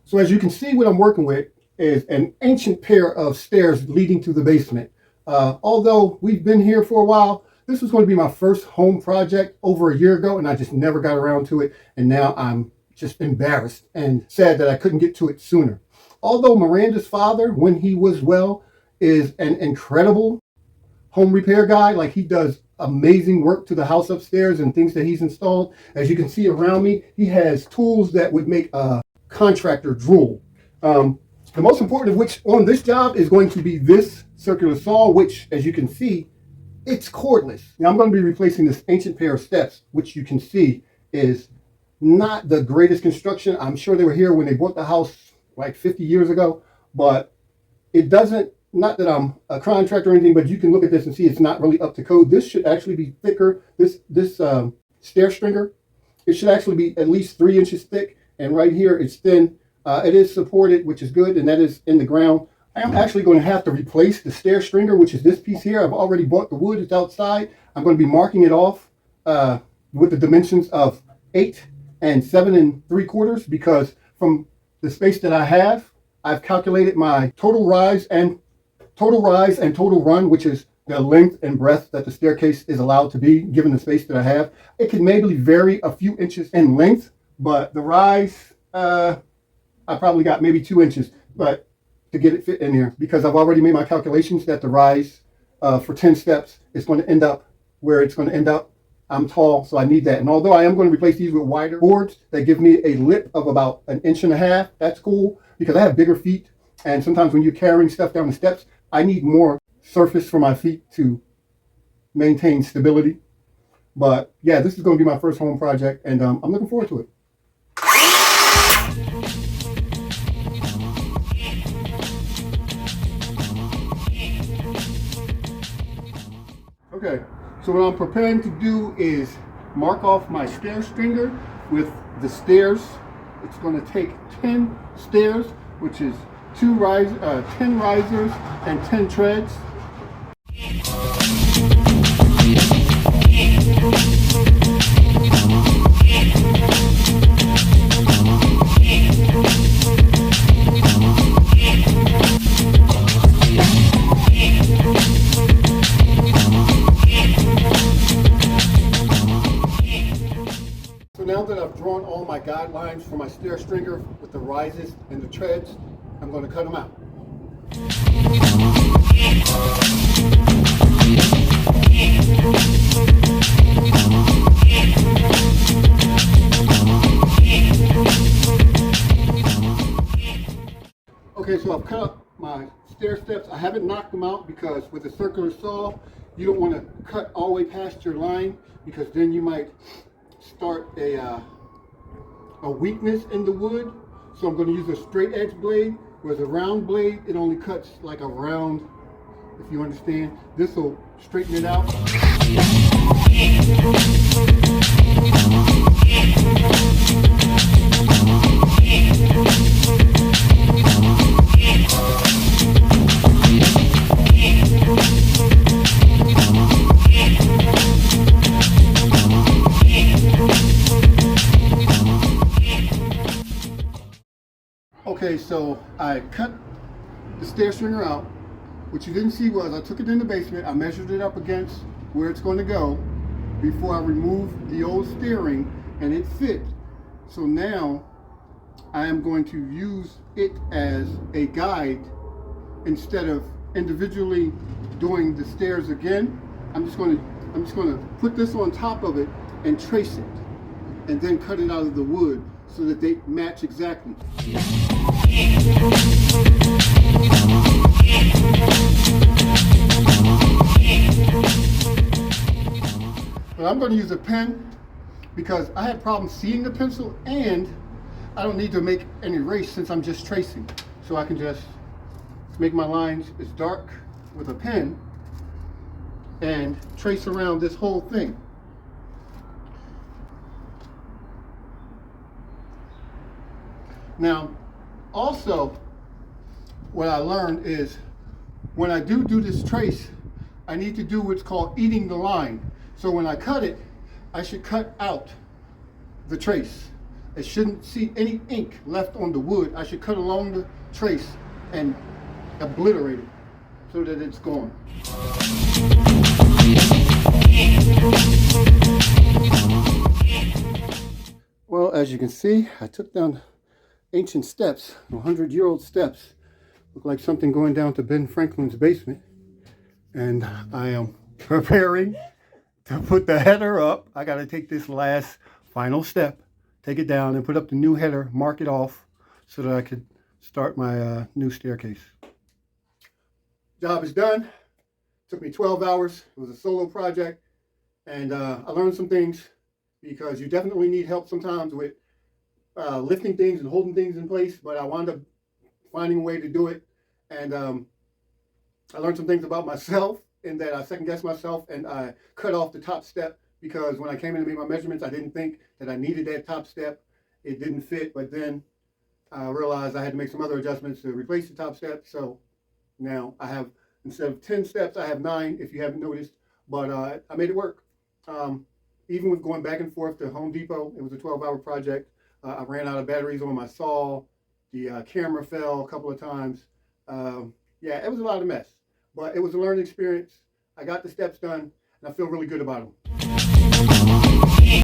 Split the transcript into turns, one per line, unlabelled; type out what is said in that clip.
So as you can see, what I'm working with is an ancient pair of stairs leading to the basement. Although we've been here for a while, this was going to be my first home project over a year ago, and I just never got around to it. And now I'm just embarrassed and sad that I couldn't get to it sooner. Although Miranda's father, when he was well, is an incredible home repair guy. Like, he does amazing work to the house upstairs and things that he's installed. As you can see around me, he has tools that would make a contractor drool. The most important of which on this job is going to be this circular saw, which, as you can see, it's cordless. Now I'm going to be replacing this ancient pair of steps, which you can see is not the greatest construction. I'm sure they were here when they bought the house like 50 years ago, but it doesn't, not that I'm a contractor or anything, but you can look at this and see it's not really up to code. This should actually be thicker. This stair stringer, it should actually be at least 3 inches thick, and right here it's thin. It is supported, which is good, and that is in the ground. I am actually going to have to replace the stair stringer, which is this piece here. I've already bought the wood. It's outside. I'm going to be marking it off with the dimensions of 8 and 7 3/4, because from the space that I have, I've calculated my total rise and total run, which is the length and breadth that the staircase is allowed to be given the space that I have. It can maybe vary a few inches in length, but the rise, I probably got maybe 2 inches, but to get it fit in here, because I've already made my calculations that the rise for 10 steps is going to end up where it's going to end up. I'm tall, so I need that. And although I am going to replace these with wider boards that give me a lip of about 1.5 inches, that's cool, because I have bigger feet. And sometimes when you're carrying stuff down the steps, I need more surface for my feet to maintain stability. But yeah, this is going to be my first home project, and I'm looking forward to it. Okay, so what I'm preparing to do is mark off my stair stringer with the stairs. It's going to take 10 stairs, which is 10 risers and 10 treads. Now that I've drawn all my guidelines for my stair stringer with the rises and the treads, I'm going to cut them out. Okay, so I've cut up my stair steps. I haven't knocked them out because with a circular saw, you don't want to cut all the way past your line, because then you might start a weakness in the wood. So I'm going to use a straight edge blade, whereas a round blade, it only cuts like a round, if you understand. This will straighten it out. Okay, so I cut the stair stringer out. What you didn't see was I took it in the basement, I measured it up against where it's going to go before I removed the old steering, and it fit. So now I am going to use it as a guide instead of individually doing the stairs again. I'm just going to put this on top of it and trace it, and then cut it out of the wood so that they match exactly. But I'm going to use a pen because I had problems seeing the pencil, and I don't need to make an erase since I'm just tracing. So I can just make my lines as dark with a pen and trace around this whole thing. Now, also, what I learned is when I do this trace, I need to do what's called eating the line. So when I cut it, I should cut out the trace. I shouldn't see any ink left on the wood. I should cut along the trace and obliterate it so that it's gone. Well, as you can see, I took down ancient steps, 100-year-old steps. Look like something going down to Ben Franklin's basement. And I am preparing to put the header up. I got to take this last final step, take it down and put up the new header, mark it off so that I could start my new staircase. Job is done. Took me 12 hours. It was a solo project. And I learned some things because you definitely need help sometimes with lifting things and holding things in place. But I wound up finding a way to do it. And I learned some things about myself in that I second-guessed myself and I cut off the top step because when I came in to make my measurements, I didn't think that I needed that top step. It didn't fit, but then I realized I had to make some other adjustments to replace the top step. So now I have, instead of 10 steps, I have 9, if you haven't noticed, but I made it work. Even with going back and forth to Home Depot, it was a 12-hour project. I ran out of batteries on my saw. The camera fell a couple of times. Yeah, it was a lot of mess, but it was a learning experience. I got the steps done, and I feel really good about them.